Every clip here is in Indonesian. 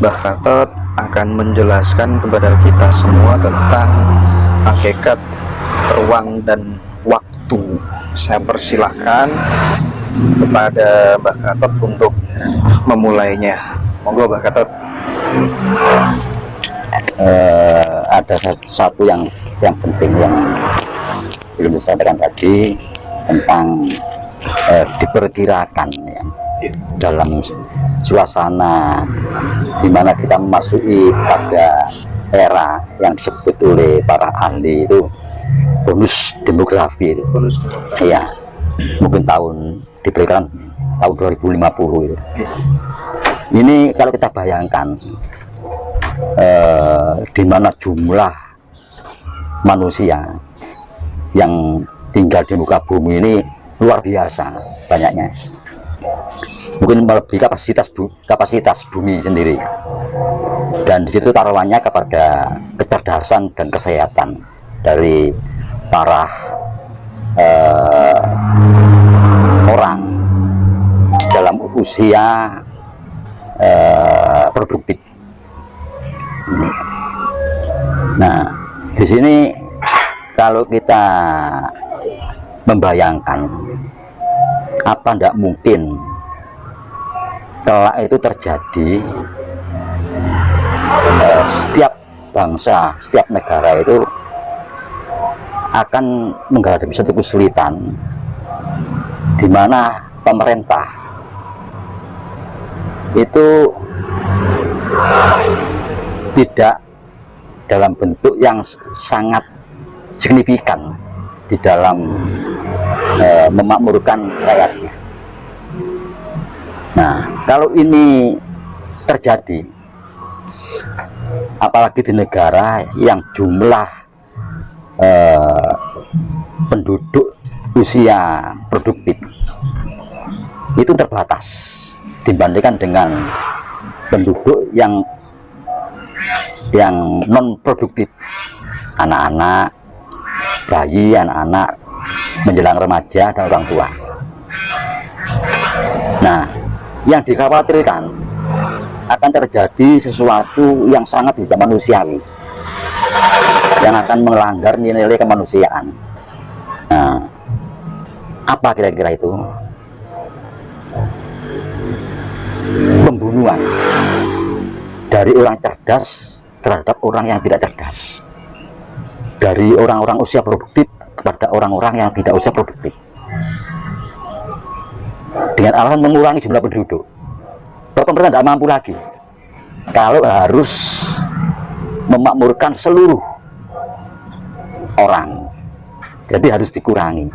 Mbah Gatot akan menjelaskan kepada kita semua tentang hakikat ruang dan waktu. Saya persilahkan kepada Mbah Gatot untuk memulainya. Monggo Mbah Gatot. Ada satu yang penting yang belum disampaikan tadi tentang diperkirakan ya, dalam suasana di mana kita memasuki pada era yang disebut oleh para ahli itu bonus demografi itu. Bonus demografi. Ya, mungkin diperkirakan tahun 2050 itu. Ini kalau kita bayangkan di mana jumlah manusia yang tinggal di muka bumi ini luar biasa banyaknya, mungkin melebihi kapasitas bumi sendiri, dan disitu taruhannya kepada kecerdasan dan kesehatan dari para orang dalam usia produktif. Nah, di sini kalau kita membayangkan apa tidak mungkin kelak itu terjadi, setiap bangsa, setiap negara itu akan menghadapi satu kesulitan di mana pemerintah itu tidak dalam bentuk yang sangat signifikan di dalam memakmurkan rakyatnya. Nah, kalau ini terjadi, apalagi di negara yang jumlah penduduk usia produktif itu terbatas dibandingkan dengan penduduk yang non produktif, anak-anak, bayi, anak-anak menjelang remaja dan orang tua. Nah, yang dikhawatirkan akan terjadi sesuatu yang sangat tidak manusiawi, yang akan melanggar nilai-nilai kemanusiaan. Nah, apa kira-kira itu? Pembunuhan dari orang cerdas terhadap orang yang tidak cerdas, dari orang-orang usia produktif kepada orang-orang yang tidak usia produktif, dengan alasan mengurangi jumlah penduduk. Pemerintah tidak mampu lagi kalau harus memakmurkan seluruh orang, jadi harus dikurangi.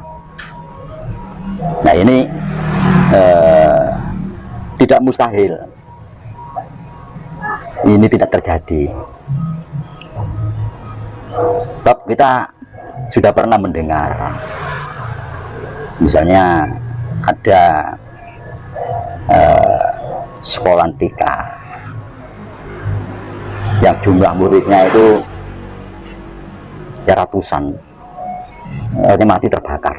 Nah, ini tidak mustahil, ini tidak terjadi. Sebab kita sudah pernah mendengar, misalnya ada Skolantika yang jumlah muridnya itu ya ratusan, akhirnya mati terbakar.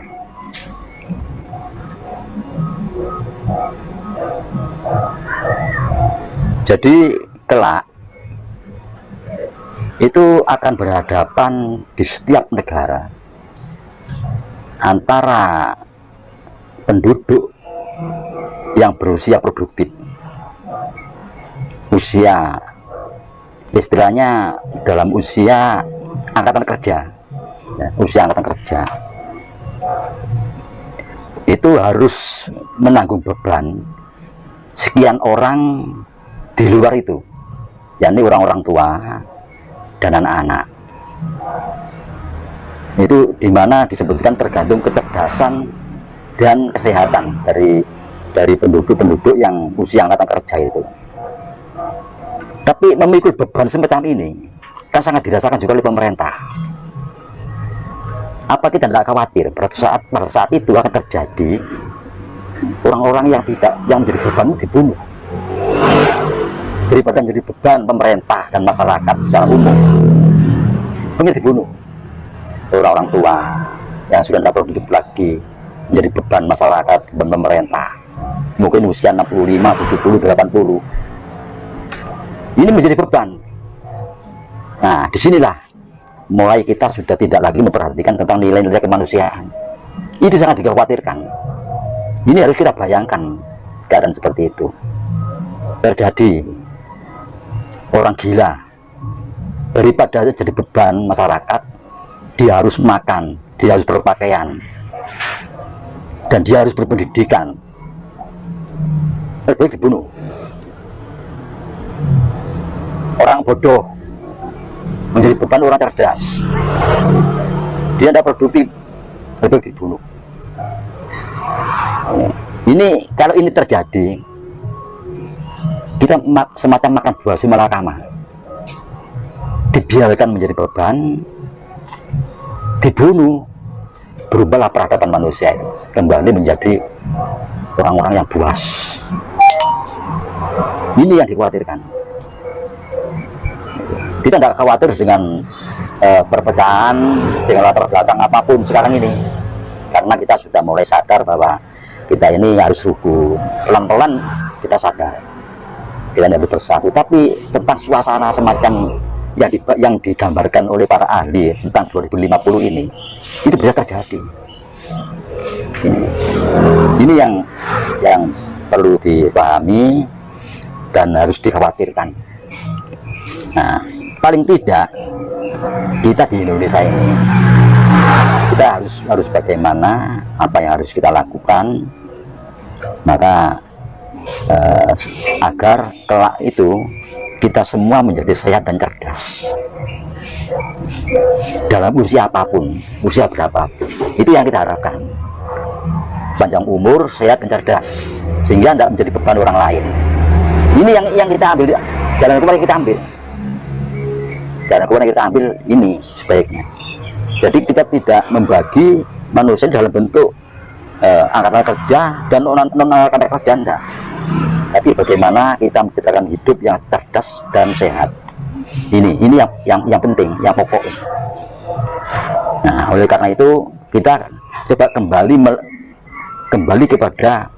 Jadi kelak itu akan berhadapan di setiap negara antara penduduk yang berusia produktif, usia istilahnya dalam usia angkatan kerja, ya, usia angkatan kerja itu harus menanggung beban sekian orang di luar itu, yakni orang-orang tua dan anak-anak. Itu dimana disebutkan tergantung kecerdasan dan kesehatan dari penduduk-penduduk yang usia angkatan kerja itu. Tapi memikul beban semacam ini kan sangat dirasakan juga oleh pemerintah. Apa kita tidak khawatir pada saat itu akan terjadi orang-orang yang menjadi beban dibunuh daripada menjadi beban pemerintah dan masyarakat secara umum? Mungkin dibunuh orang-orang tua yang sudah tidak produktif lagi, menjadi beban masyarakat, beban pemerintah, mungkin usia 65, 70, 80. Ini menjadi beban. Nah, disinilah mulai kita sudah tidak lagi memperhatikan tentang nilai-nilai kemanusiaan. Itu sangat dikhawatirkan. Ini harus kita bayangkan keadaan seperti itu terjadi. Orang gila, daripada jadi beban masyarakat, dia harus makan, dia harus berpakaian, dan dia harus berpendidikan. Lebih baik dibunuh. Orang bodoh menjadi beban orang cerdas, dia tidak produktif, lebih baik dibunuh. Ini kalau ini terjadi, kita semacam makan buah si malakama, dibiarkan menjadi beban, dibunuh, berubahlah peradaban manusia itu kembali menjadi orang-orang yang buas. Ini yang dikhawatirkan. Kita tidak khawatir dengan perpecahan, dengan latar belakang apapun sekarang ini, karena kita sudah mulai sadar bahwa kita ini harus rukun. Pelan-pelan kita sadar kita tidak bersatu. Tapi tentang suasana semacam yang digambarkan oleh para ahli tentang 2050 ini, itu bisa terjadi. Ini yang perlu dipahami dan harus dikhawatirkan. Nah, paling tidak kita di Indonesia ini, kita harus bagaimana, apa yang harus kita lakukan, maka agar kelak itu kita semua menjadi sehat dan cerdas dalam usia apapun, usia berapapun. Itu yang kita harapkan. Panjang umur, sehat dan cerdas, sehingga tidak menjadi beban orang lain. Ini yang kita ambil, jalan keluar yang kita ambil. Jalan keluar yang kita ambil ini sebaiknya. Jadi kita tidak membagi manusia dalam bentuk angkatan kerja dan non-angkatan kerja, enggak. Tapi bagaimana kita menciptakan hidup yang cerdas dan sehat. Ini yang penting, yang pokok. Nah, oleh karena itu kita coba kembali kepada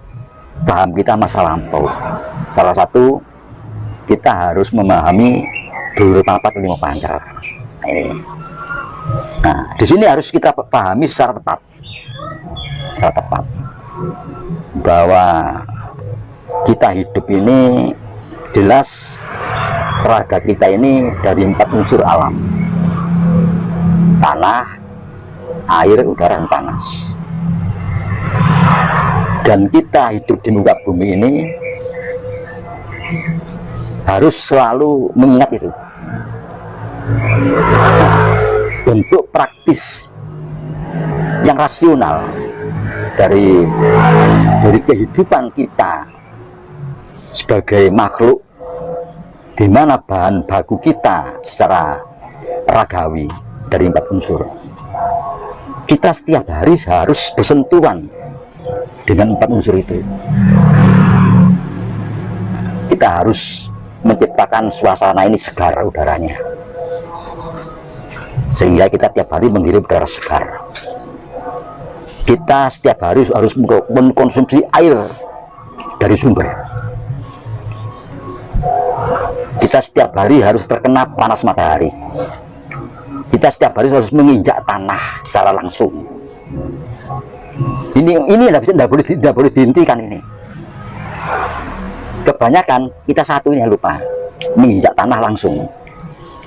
paham kita masa lampau. Salah satu, kita harus memahami Dulur Papat Lima Pancar. Nah, di sini harus kita pahami secara tepat bahwa kita hidup ini jelas raga kita ini dari 4 unsur alam: tanah, air, udara, dan panas. Dan kita hidup di muka bumi ini harus selalu mengingat itu. Bentuk praktis yang rasional dari kehidupan kita sebagai makhluk, di mana bahan baku kita secara ragawi dari 4 unsur. Kita setiap hari harus bersentuhan dengan 4 unsur itu. Kita harus menciptakan suasana ini segar udaranya, sehingga kita tiap hari menghirup udara segar. Kita setiap hari harus mengkonsumsi air dari sumber. Kita setiap hari harus terkena panas matahari. Kita setiap hari harus menginjak tanah secara langsung. Ini tidak boleh dihentikan ini. Kebanyakan kita satu ini yang lupa, menginjak tanah langsung.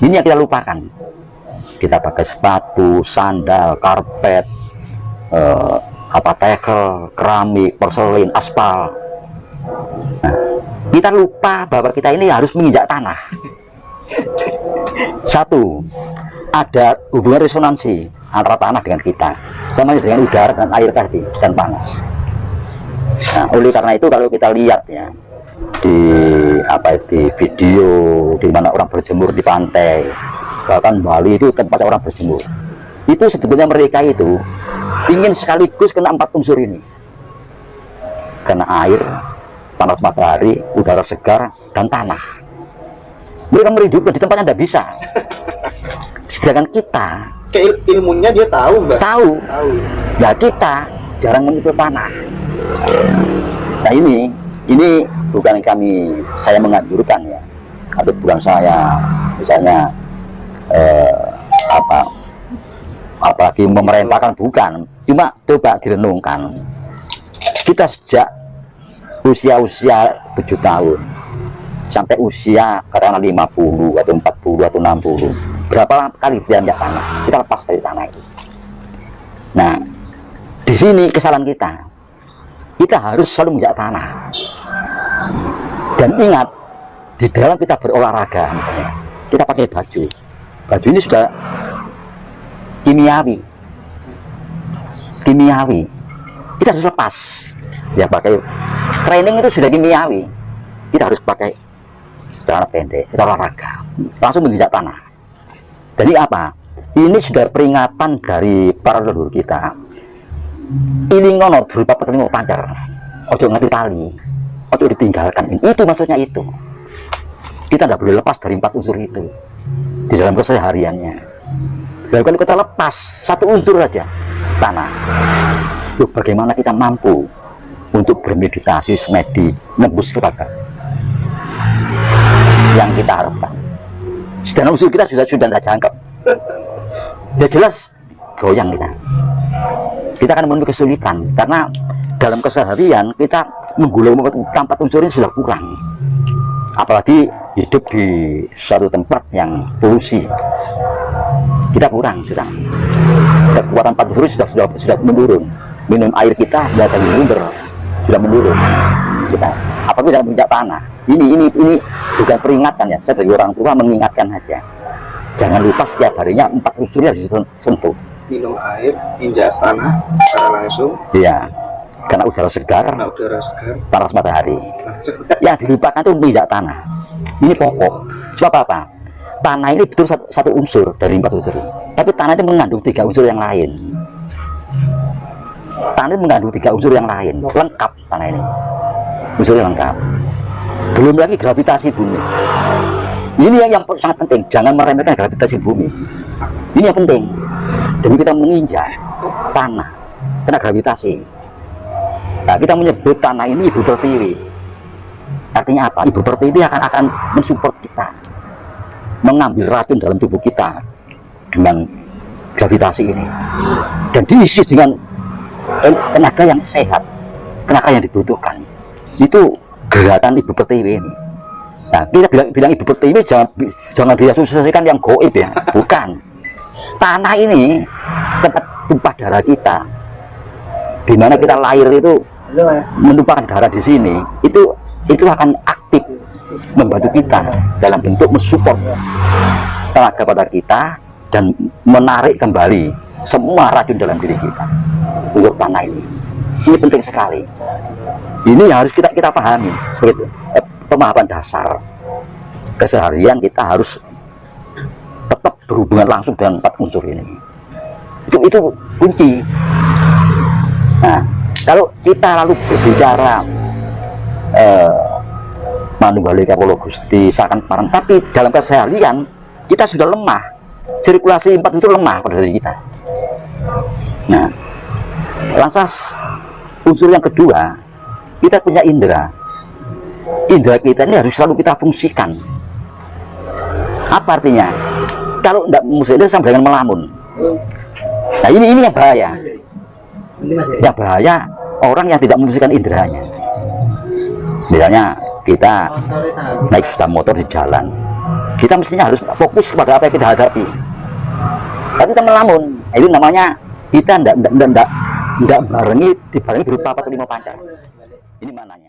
Ini yang kita lupakan. Kita pakai sepatu, sandal, karpet, tekel, keramik, porselin, aspal. Nah, kita lupa bahwa kita ini harus menginjak tanah. Satu, ada hubungan resonansi antara tanah dengan kita, sama dengan udara dan air tadi, dan panas. Nah, oleh karena itu kalau kita lihat ya di video di mana orang berjemur di pantai, bahkan Bali itu tempat orang berjemur, itu sebetulnya mereka itu ingin sekaligus kena 4 unsur ini, kena air, panas matahari, udara segar, dan tanah. Mereka merindukan di tempatnya tidak bisa. Sedangkan kita ilmunya dia tahu, Mbak. Tahu. Nah, kita jarang menyentuh tanah. Nah, ini bukan saya menganjurkan ya, atau bukan saya misalnya apalagi memerintahkan, bukan. Cuma coba direnungkan, kita sejak usia 7 tahun sampai usia katakanlah 50 atau 40 atau 60, berapa kali beranjak tanah kita lepas dari tanah itu. Nah, di sini kesalahan kita harus selalu menginjak tanah. Dan ingat, di dalam kita berolahraga misalnya, kita pakai baju ini sudah kimiawi, kita harus lepas. Ya, pakai training itu sudah kimiawi, kita harus pakai celana pendek, kita olahraga langsung menginjak tanah. Jadi apa? Ini sudah peringatan dari para leluhur kita. Ini ngono berupa petani pancar, ojo ngerti tali, ojo ditinggalkan. Itu maksudnya itu. Kita nggak boleh lepas dari 4 unsur itu di dalam kesehariannya. Dan kalau kita lepas satu unsur saja, tanah, loh, bagaimana kita mampu untuk bermeditasi, semedi, nembus kepada yang kita harapkan. Sedangkan unsur kita sudah tidak jangkep, ya jelas goyang kita akan menemui kesulitan, karena dalam keseharian kita menggulung 4 unsur ini sudah kurang, apalagi hidup di suatu tempat yang polusi, kita kurang sudah. Kekuatan 4 unsur sudah menurun. Minum air kita sudah menurun. Kita apalagi tidak menginjak tanah. Ini bukan peringatan ya, saya sebagai orang tua mengingatkan saja. Jangan lupa setiap harinya 4 unsur harus disentuh. Minum air, injak tanah secara langsung. Iya, karena udara segar, panas matahari. Yang dilupakan itu menginjak tanah. Ini pokok. Sebab apa? Tanah ini betul satu unsur dari 4 unsur. Tapi tanah itu mengandung 3 unsur yang lain. Tanah ini mengandung 3 unsur yang lain. Lengkap tanah ini. Unsurnya lengkap. Belum lagi gravitasi bumi. Ini yang sangat penting. Jangan meremehkan gravitasi bumi. Ini yang penting. Demi kita menginjak tanah kena gravitasi. Nah, kita menyebut tanah ini ibu pertiwi. Artinya apa? Ibu pertiwi akan mensupport kita, mengambil racun dalam tubuh kita dengan gravitasi ini, dan diisi dengan tenaga yang sehat, tenaga yang dibutuhkan. Itu gerakan ibu pertiwi ini. Nah, kita bilang ibu pertiwi, jangan diasosiasikan yang goib ya, bukan. Tanah ini tempat tumpah darah kita, di mana kita lahir itu menumpahkan darah di sini, itu akan aktif membantu kita dalam bentuk mensupport tenaga pada kita dan menarik kembali semua racun dalam diri kita untuk tanah ini. Ini penting sekali. Ini harus kita pahami sebagai pemahaman dasar keseharian. Kita harus tetap berhubungan langsung dengan 4 unsur ini. Itu kunci. Nah, kalau kita lalu berbicara Manunggalika Kula Gusti Sakan Paran, tapi dalam keseharian kita sudah lemah, sirkulasi 4 unsur lemah pada diri kita. Nah, lantas unsur yang kedua, kita punya indera. Indera kita ini harus selalu kita fungsikan. Apa artinya? Kalau tidak musuh itu sama dengan melamun. Nah, ini yang bahaya. Yang bahaya orang yang tidak memfungsikan inderanya. Misalnya kita naik sepeda motor di jalan, kita mestinya harus fokus kepada apa yang kita hadapi. Tapi kita melamun, itu namanya kita tidak dibarengi berupa 4 atau 5 panca. Ini mananya.